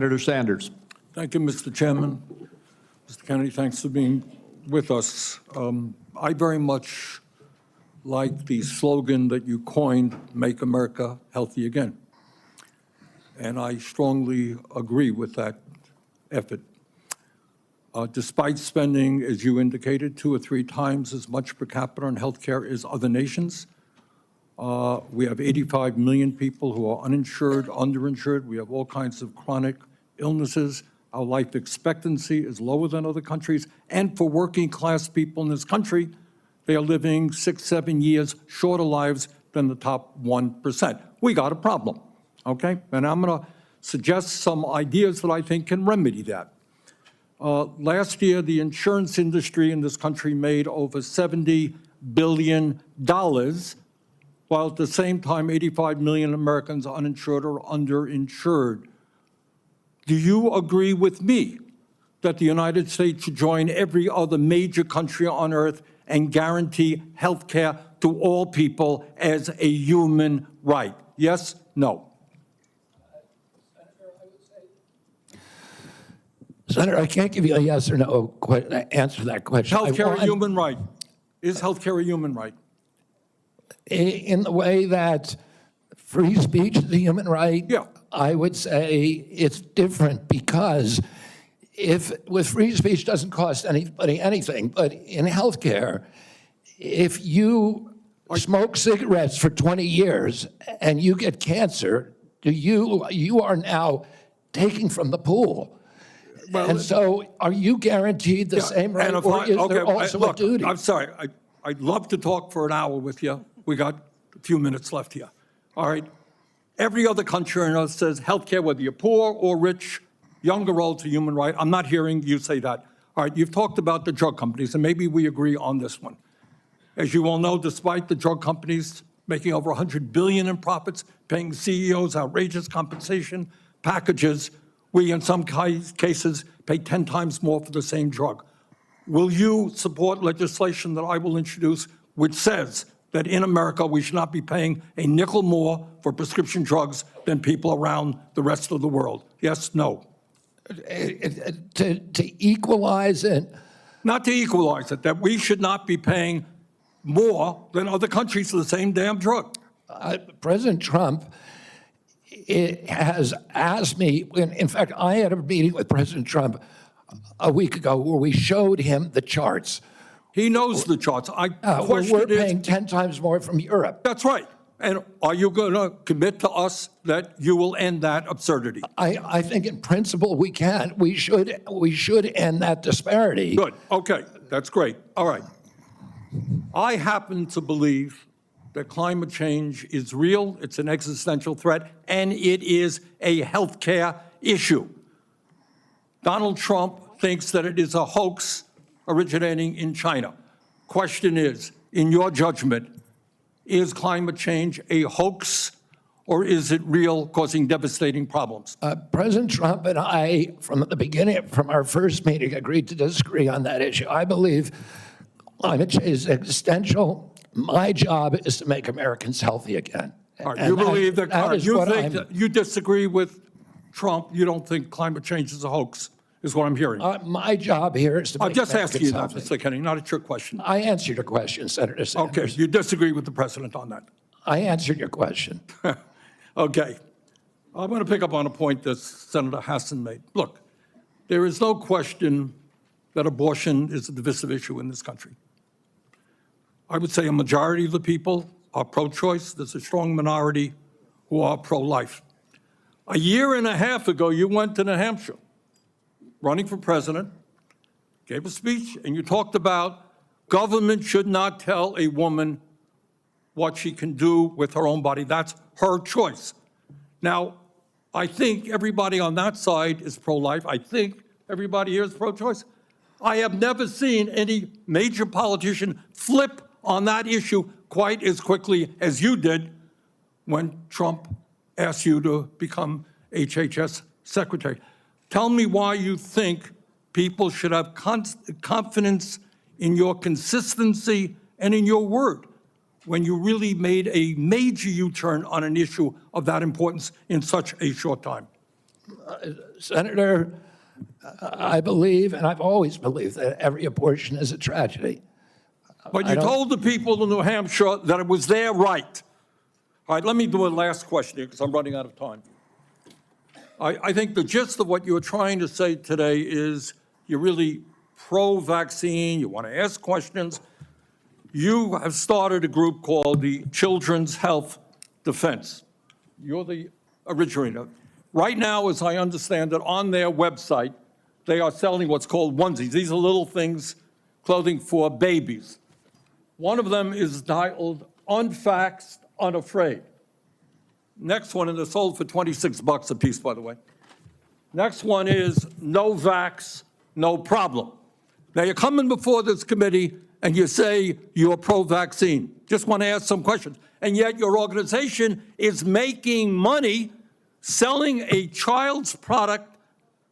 Senator Sanders. Thank you, Mr. Chairman. Mr. Kennedy, thanks for being with us. I very much like the slogan that you coined, Make America Healthy Again. And I strongly agree with that effort. Despite spending, as you indicated, 2 or 3 times as much per capita on healthcare as other nations, we have 85 million people who are uninsured, underinsured. We have all kinds of chronic illnesses. Our life expectancy is lower than other countries. And for working class people in this country, they are living 6, 7 years shorter lives than the top 1%. We got a problem, okay? And I'm going to suggest some ideas that I think can remedy that. Last year, the insurance industry in this country made over $70 billion, while at the same time, 85 million Americans are uninsured or underinsured. Do you agree with me that the United States should join every other major country on earth and guarantee health care to all people as a human right? Yes? No? Senator, I can't give you a yes or no answer to that question. Health care a human right? Is health care a human right? In the way that free speech is a human right, Yeah. I would say it's different because if with free speech doesn't cost anybody anything, but in healthcare, if you smoke cigarettes for 20 years and you get cancer, you are now taking from the pool. Well, and so are you guaranteed the same right, or is there also a duty? I'm sorry. I'd love to talk for an hour with you. We got a few minutes left here. All right. Every other country on earth says healthcare, whether you're poor or rich, young or old, is a human right. I'm not hearing you say that. All right. You've talked about the drug companies, and maybe we agree on this one. As you all know, despite the drug companies making over $100 billion in profits, paying CEOs outrageous compensation packages, we, in some cases, pay 10 times more for the same drug. Will you support legislation that I will introduce which says that in America we should not be paying a nickel more for prescription drugs than people around the rest of the world? Yes, no? To equalize it? Not to equalize it, that we should not be paying more than other countries for the same damn drug. President Trump has asked me, in fact, I had a meeting with President Trump a week ago where we showed him the charts. He knows the charts. We're paying 10 times more from Europe. That's right. And are you going to commit to us that you will end that absurdity? I think in principle we can. We should end that disparity. Good. Okay. That's great. All right. I happen to believe that climate change is real, it's an existential threat, and it is a healthcare issue. Donald Trump thinks that it is a hoax originating in China. Question is, in your judgment, is climate change a hoax or is it real, causing devastating problems? President Trump and I, from the beginning, from our first meeting, agreed to disagree on that issue. I believe climate change is existential. My job is to make Americans healthy again. All right, you believe that you disagree with Trump, you don't think climate change is a hoax, is what I'm hearing. My job here is to make I'm just asking you that, healthy. Mr. Kennedy, not a trick question. I answered your question, Senator Sanders. Okay, you disagree with the president on that. I answered your question. Okay. I'm going to pick up on a point that Senator Hassan made. Look, there is no question that abortion is a divisive issue in this country. I would say a majority of the people are pro-choice. There's a strong minority who are pro-life. A year and a half ago, you went to New Hampshire, running for president, gave a speech, and you talked about government should not tell a woman what she can do with her own body. That's her choice. Now, I think everybody on that side is pro-life. I think everybody here is pro-choice. I have never seen any major politician flip on that issue quite as quickly as you did when Trump asked you to become HHS secretary. Tell me why you think people should have confidence in your consistency and in your word when you really made a major U-turn on an issue of that importance in such a short time. Senator, I believe, and I've always believed, that every abortion is a tragedy. But I you don't- told the people in New Hampshire that it was their right. All right, let me do a last question here because I'm running out of time. I think the gist of what you're trying to say today is you're really pro-vaccine, you want to ask questions. You have started a group called the Children's Health Defense. You're the originator. Right now, as I understand it, on their website, they are selling what's called onesies. These are little things, clothing for babies. One of them is titled Unvaxxed, Unafraid. Next one, and they're sold for $26 a piece, by the way. Next one is No Vax, No Problem. Now, you're coming before this committee and you say you're pro-vaccine. Just want to ask some questions. And yet your organization is making money selling a child's product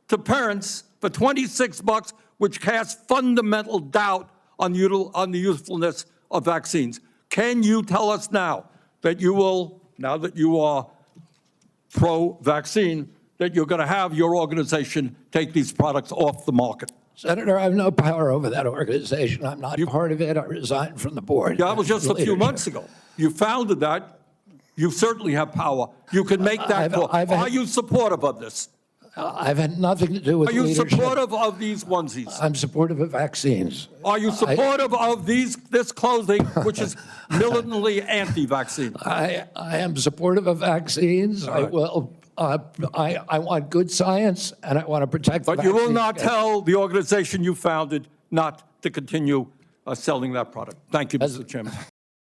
to parents for $26, which casts fundamental doubt on the usefulness of vaccines. Can you tell us now that you will, now that you are pro-vaccine, that you're going to have your organization take these products off the market? Senator, I have no power over that organization. I'm not part of it. I resigned from the board. Yeah, that was just a few Leadership. months ago. You founded that. You certainly have power. You can make that call. Are you supportive of this? I've had nothing to do with Are you leadership. supportive of these onesies? I'm supportive of vaccines. Are you supportive of this clothing, which is militantly anti-vaccine? I am supportive of vaccines. I will. I want good science, and I want to protect. But you will vaccines. not tell the organization you founded not to continue selling that product. Thank you, Mr. Chairman.